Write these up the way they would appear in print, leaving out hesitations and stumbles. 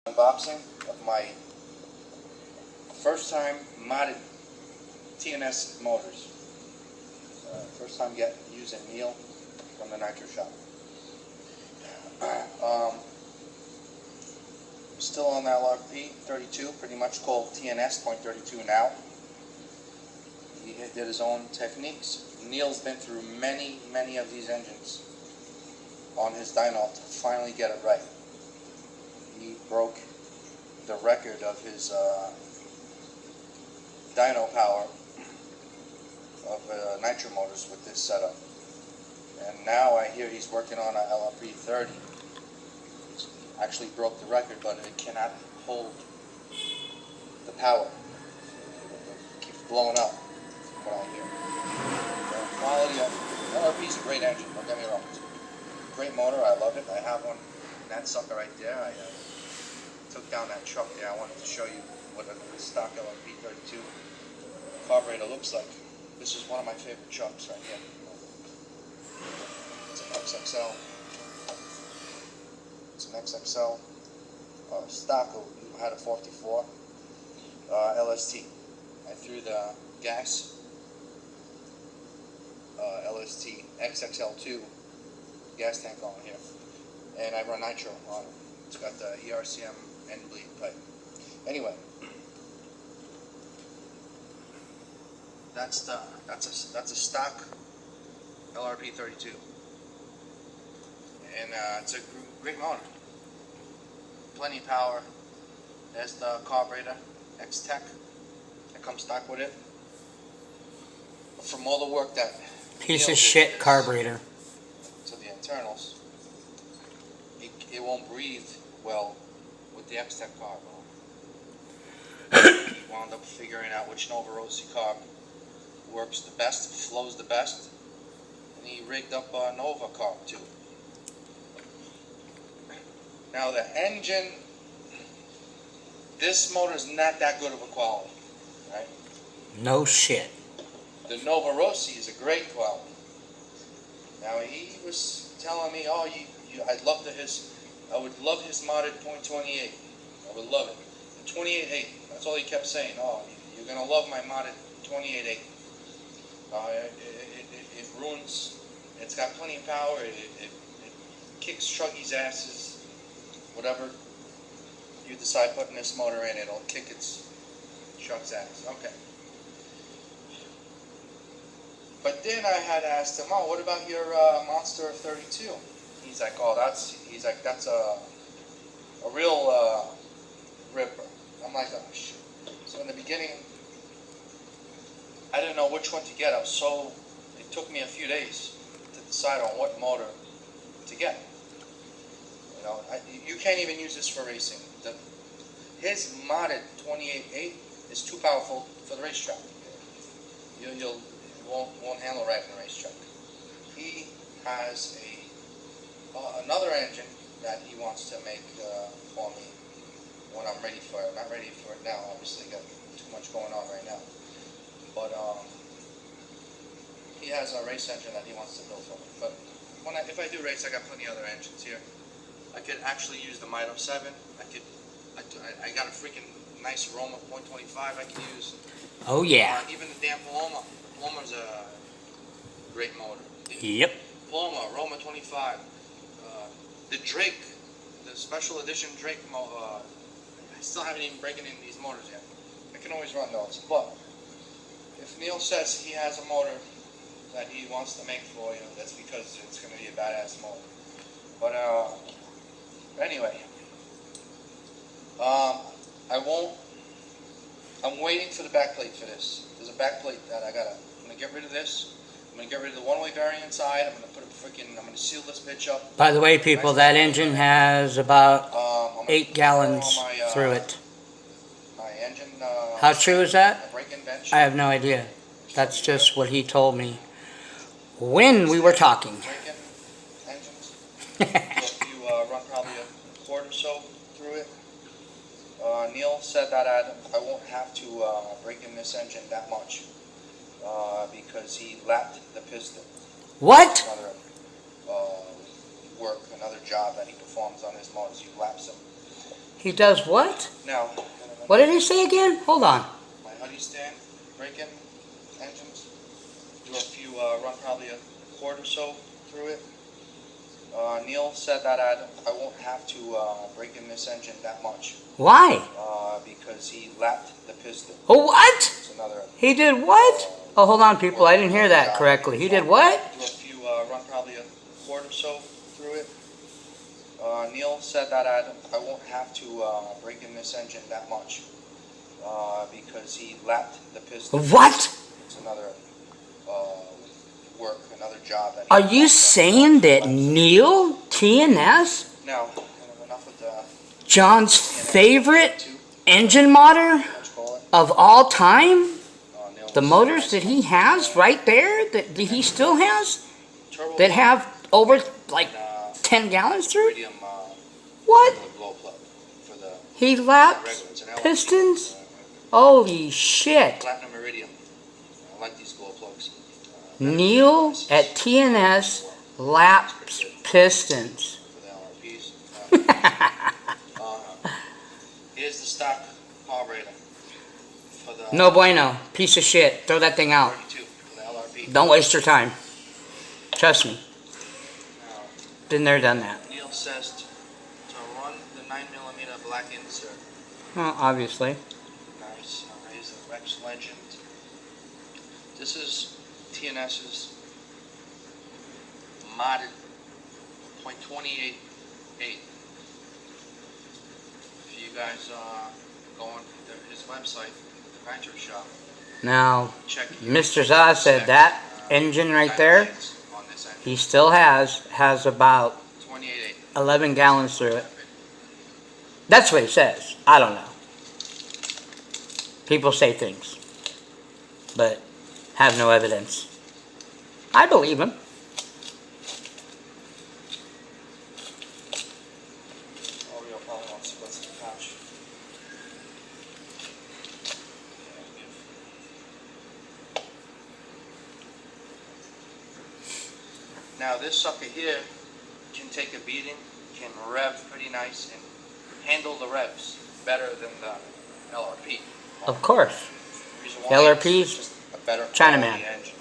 Unboxing of my first time modded TNS motors. First time using neal from the nitro shop. Still on that LRP 32, pretty much called TNS .32 now. He did his own techniques. Neal's been through many of these engines on his dyno to finally get it right. He broke the record of his dyno power of nitro motors with this setup. And now I hear he's working on a LRP 30. Actually broke the record, but it cannot hold the power. It keeps blowing up, from what I hear. The quality of LRP is a great engine, don't get me wrong. It's a great motor, I love it. I have one, that sucker right there. I took down that truck there. I wanted to show you what a stock LRP 32 carburetor looks like. This is one of my favorite trucks right here. It's an XXL. It's an XXL stock. I had a 44 LST. I threw the gas LST XXL2 gas tank on here, and I run nitro on it. It's got the ERCM end bleed pipe. Anyway, that's a stock LRP 32, and it's a great motor. Plenty of power. There's the carburetor, X-Tech, that comes stock with it. From all the work that piece of shit carburetor to the internals, it won't breathe well with the X-Tech carb. He wound up figuring out which Novarossi carb works the best, flows the best, and he rigged up a Nova carb too. Now the engine, this motor is not that good of a quality, right? No shit. The Novarossi is a great quality. Now he was telling me, oh, I would love his modded .28. I would love it. The 28.8. That's all he kept saying. Oh, you're gonna love my modded 28.8. It runs. It's got plenty of power. It kicks Truggy's asses. Whatever you decide putting this motor in, it'll kick its truck's ass. Okay. But then I had asked him, oh, what about your Monster 32? He's like, oh, that's a real ripper. I'm like, oh shit. So in the beginning, I didn't know which one to get. It took me a few days to decide on what motor to get. You know, you can't even use this for racing. His modded 28.8 is too powerful for the racetrack. You won't handle right in the racetrack. He has another engine that he wants to make for me when I'm ready for it. I'm not ready for it now. Obviously, got too much going on right now. But he has a race engine that he wants to build for me. But if I do race, I got plenty of other engines here. I could actually use the Mito 7. I got a freaking nice Roma .25 I can use. Oh yeah. Even the damn Paloma. Paloma's a great motor. Yep. Paloma, Roma 25. The Drake, the special edition Drake I still haven't even broken in these motors yet. I can always run those. But if Neal says he has a motor that he wants to make for you, that's because it's going to be a badass motor. But anyway, I'm waiting for the backplate for this. There's a backplate that I'm going to get rid of this. I'm going to get rid of the one-way variant side. I'm going to seal this bitch up. By the way, people, that engine has about 8 gallons through it. My engine. How true is that? Break-in bench. I have no idea. That's just what he told me when we were talking. Break-in engines. So you run probably a quart or so through it. Neal said that I won't have to break in this engine that much because he lapped the piston. What? Another another job that he performs on his motors. He laps them. He does what? Now, What did he say again? Hold on. my honey stand, break-in engines, do a few, run probably a quart or so through it. Neal said that I won't have to break in this engine that much. Why? Because he lapped the piston. Oh, what? It's another. He did what? Oh, hold on, people. I didn't hear that correctly. He did what? Do a few, run probably a quart or so through it. Neal said that I won't have to break in this engine that much because he lapped the piston. What? It's another work, another job. That Are you saying that Neal TNS, now, enough with the John's favorite engine modder of all time, the motors that he has right there, that he still has, that have over like 10 gallons through? What? He lapped pistons? Holy shit. Platinum iridium. I like these glow plugs. Neal at TNS laps pistons. For the LRPs. Here's the stock carburetor. For the No bueno. Piece of shit. Throw that thing out. 32 for the LRP. Don't waste your time. Trust me. Now, Been there, done that. Neal says to run the 9mm black insert. Well, obviously. Nice. Here's the Rex Legend. This is TNS's modded .288. If you guys go on his website, the Nitro Shop, Now, check Mr. Zaz said that engine right there, on this engine. he still has about 28.8. 11 gallons through it. That's what he says. I don't know. People say things, but have no evidence. I believe him. Oreo probably wants to put some couch. Now this sucker here can take a beating, can rev pretty nice, and handle the revs better than the LRP. Of course. Reason The why, LRP's it's just a better Chinaman. quality engine.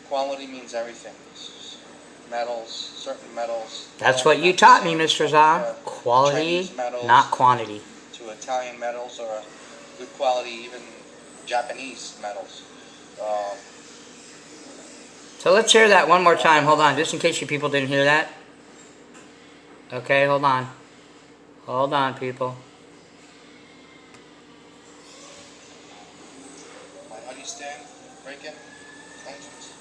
Quality means everything. Metals, certain metals. That's what you taught me, Mr. Zaz. Quality, Chinese metals, not quantity. to Italian metals or good quality, even Japanese metals. So let's hear that one more time. Hold on, just in case you people didn't hear that. Okay, hold on. Hold on, people. My honey stand, break-in engines.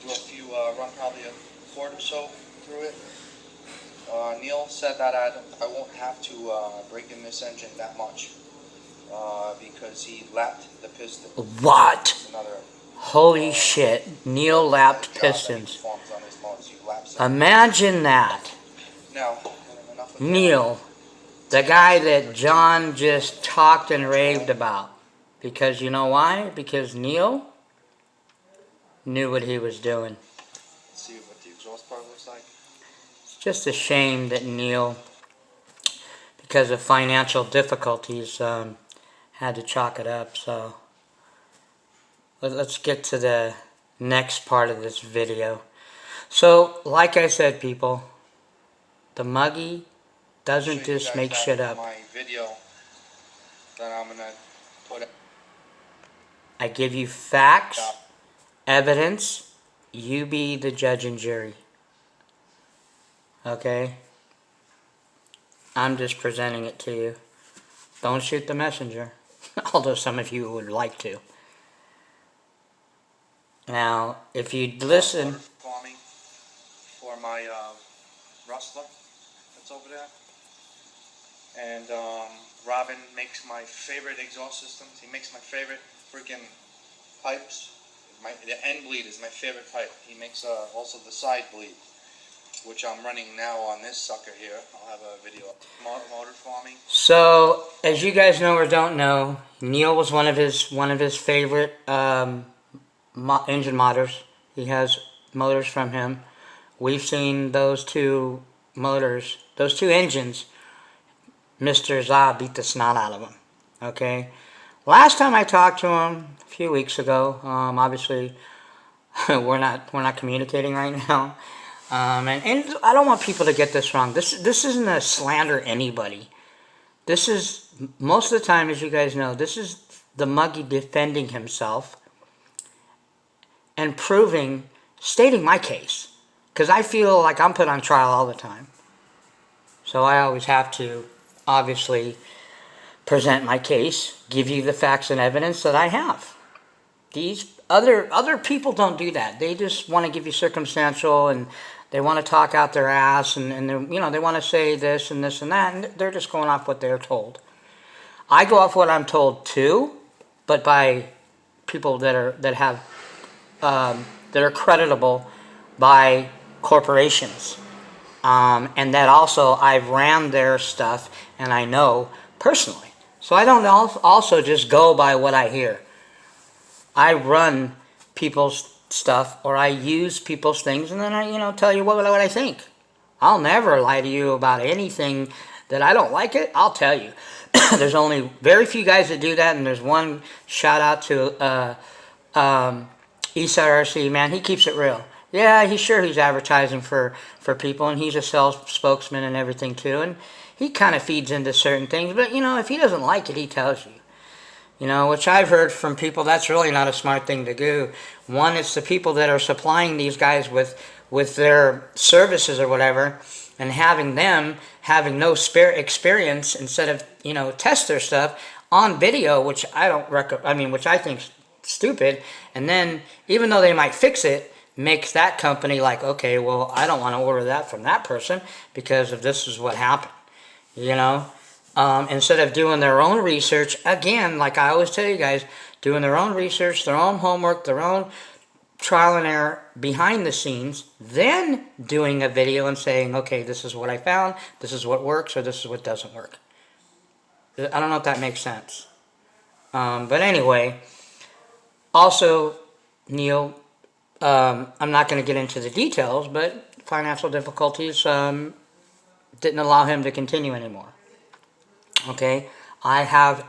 Do a few, run probably a quart or so through it. Neal said that I won't have to break in this engine that much because he lapped the piston. What? It's another Holy shit. Neal lapped job that he pistons. performs on his motors. He laps it. Imagine that. Now, enough with Neal, the guy that John just talked and raved about. Because you know why? Because Neal knew what he was doing. Let's see what the exhaust part looks like. It's just a shame that Neal, because of financial difficulties, had to chalk it up. So let's get to the next part of this video. So, like I said, people, the Muggy doesn't just make shit up. My video that I'm gonna put. I give you facts, evidence, you be the judge and jury. Okay? I'm just presenting it to you. Don't shoot the messenger, although some of you would like to. Now, if you listen... Farming for my rustler that's over there. And Robin makes my favorite exhaust systems. He makes my favorite freaking pipes. The end bleed is my favorite pipe. He makes also the side bleed, which I'm running now on this sucker here. I'll have a video. Motor farming. So, as you guys know or don't know, Neal was one of his favorite engine modders. He has motors from him. We've seen those two motors, those two engines, Mr. Za beat the snot out of him. Okay? Last time I talked to him, a few weeks ago, obviously we're not communicating right now. And I don't want people to get this wrong. This isn't a slander anybody. This is, most of the time, as you guys know, this is the Muggy defending himself and stating my case. Because I feel like I'm put on trial all the time. So I always have to, obviously, present my case, give you the facts and evidence that I have. These other people don't do that. They just want to give you circumstantial, and they want to talk out their ass, and they want to say this and this and that, and they're just going off what they're told. I go off what I'm told too, but by people that are creditable by corporations, and that also I've ran their stuff and I know personally. So I don't also just go by what I hear. I run people's stuff, or I use people's things, and then I tell you what I think. I'll never lie to you about anything that I don't like it. I'll tell you. There's only very few guys that do that, and there's one shout out to Eastside RC, man. He keeps it real. Yeah, he's advertising for people, and he's a sales spokesman and everything too, and he kind of feeds into certain things, but if he doesn't like it, he tells you. Which I've heard from people, that's really not a smart thing to do. One, it's the people that are supplying these guys with their services or whatever, and having no experience, instead of, test their stuff on video, which I don't which I think's stupid. And then, even though they might fix it, makes that company like, okay, well, I don't want to order that from that person because of this is what happened. Instead of doing their own research, again, like I always tell you guys, doing their own research, their own homework, their own trial and error behind the scenes, then doing a video and saying, okay, this is what I found, this is what works, or this is what doesn't work. I don't know if that makes sense. But anyway, also, Neal, I'm not going to get into the details, but financial difficulties didn't allow him to continue anymore. Okay, I have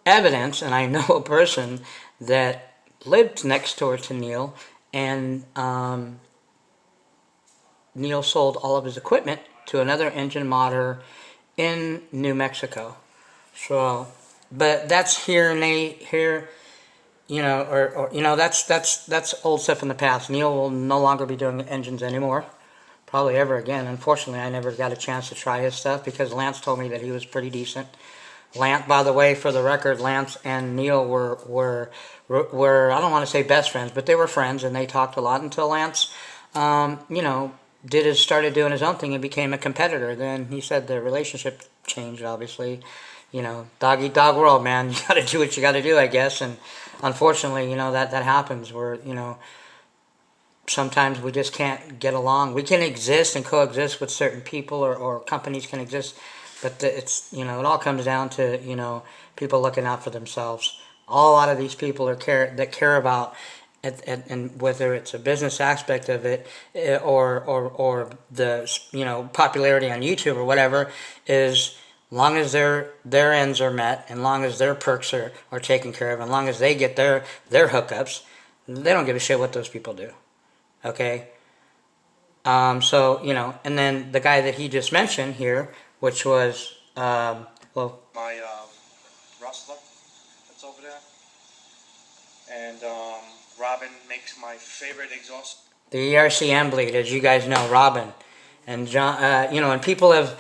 evidence, and I know a person that lived next door to Neal, and Neal sold all of his equipment to another engine modder in New Mexico. So, but that's that's old stuff in the past. Neal will no longer be doing engines anymore. Probably ever again. Unfortunately, I never got a chance to try his stuff because Lance told me that he was pretty decent. Lance, by the way, for the record, Lance and Neal were I don't want to say best friends, but they were friends, and they talked a lot until Lance, started doing his own thing and became a competitor. Then he said the relationship changed, obviously. Dog eat dog world, man. You got to do what you got to do, I guess. And unfortunately, that happens where, sometimes we just can't get along. We can exist and coexist with certain people, or companies can exist, but it's, it all comes down to, people looking out for themselves. A lot of these people that care about, and whether it's a business aspect of it, or the, popularity on YouTube or whatever, is long as their ends are met, and long as their perks are taken care of, and long as they get their hookups, they don't give a shit what those people do. Okay, so, and then the guy that he just mentioned here, which was, my rustler that's over there, and Robin makes my favorite exhaust. The ERCM bleed, as you guys know, Robin, and John, and people have,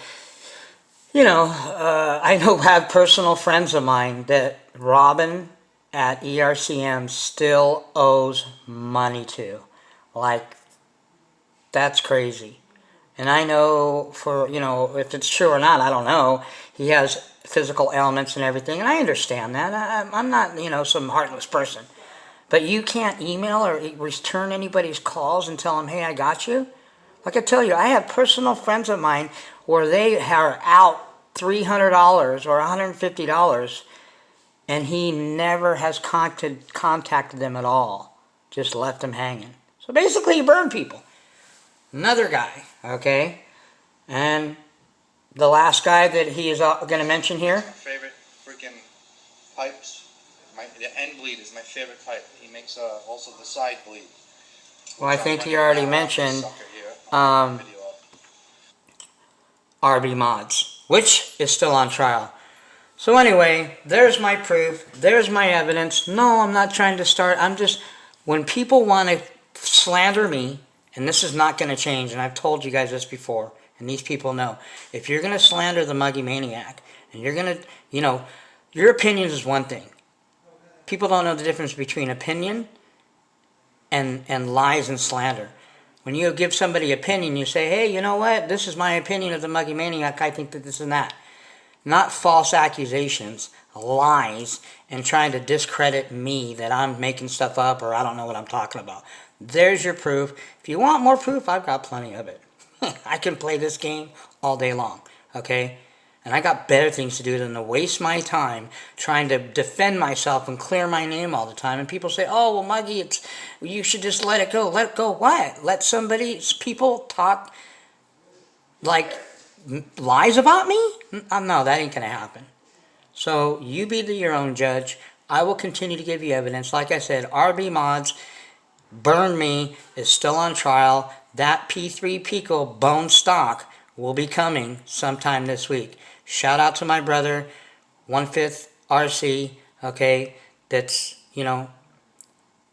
I have personal friends of mine that Robin at ERCM still owes money to. Like, that's crazy. And I know if it's true or not, I don't know. He has physical ailments and everything, and I understand that. I'm not, some heartless person. But you can't email or return anybody's calls and tell them, hey, I got you? Like I tell you, I have personal friends of mine where they are out $300 or $150, and he never has contacted them at all. Just left them hanging. So basically, he burned people. Another guy, okay? And the last guy that he is going to mention here. My favorite freaking pipes. The end bleed is my favorite pipe. He makes also the side bleed. Well, I think he already mentioned RB Mods, which is still on trial. So anyway, there's my proof. There's my evidence. No, I'm not trying to start. I'm just, when people want to slander me, and this is not going to change, and I've told you guys this before, and these people know, if you're going to slander the Muggy Maniac, and you're going to, you know, your opinions is one thing. People don't know the difference between opinion and lies and slander. When you give somebody opinion, you say, hey, you know what? This is my opinion of the Muggy Maniac. I think that this and that. Not false accusations, lies, and trying to discredit me that I'm making stuff up or I don't know what I'm talking about. There's your proof. If you want more proof, I've got plenty of it. I can play this game all day long, okay? And I got better things to do than to waste my time trying to defend myself and clear my name all the time. And people say, oh, well, Muggy, you should just let it go. Let it go what? Let people talk like lies about me? No, that ain't going to happen. So you be your own judge. I will continue to give you evidence. Like I said, RB Mods, Burn Me is still on trial. That P3 Pico bone stock will be coming sometime this week. Shout out to my brother, 1/5 RC, okay, that's, you know,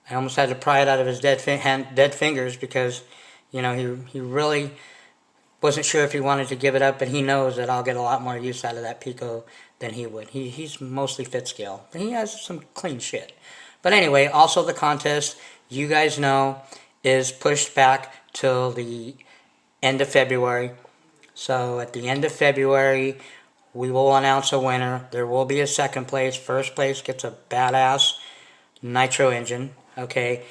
I almost had to pry it out of his dead fingers because, you know, he really wasn't sure if he wanted to give it up, but he knows that I'll get a lot more use out of that Pico than he would. He's mostly fit scale, but he has some clean shit. But anyway, also the contest, you guys know, is pushed back till the end of February. So at the end of February, we will announce a winner. There will be a second place. First place gets a badass nitro engine. Okay.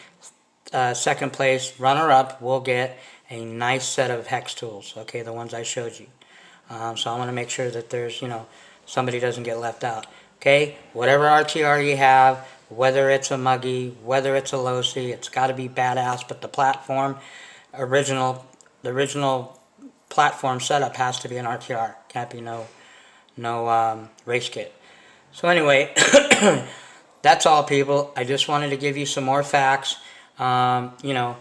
Second place, runner-up, will get a nice set of hex tools. Okay, the ones I showed you. So I want to make sure that there's, you know, somebody doesn't get left out. Okay, whatever RTR you have, whether it's a Muggy, whether it's a Losi, it's got to be badass. But the platform, the original platform setup has to be an RTR. Can't be no race kit. So anyway, that's all, people. I just wanted to give you some more facts. You know,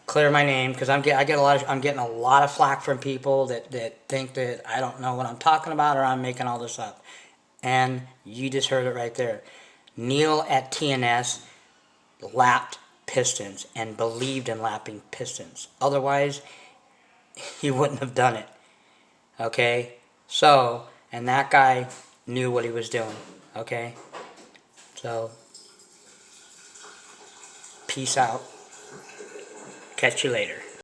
clear my name because I'm getting a lot of flack from people that think that I don't know what I'm talking about or I'm making all this up. And you just heard it right there. Neal at TNS lapped pistons and believed in lapping pistons. Otherwise, he wouldn't have done it. Okay? So, and that guy knew what he was doing. Okay? So, peace out. Catch you later.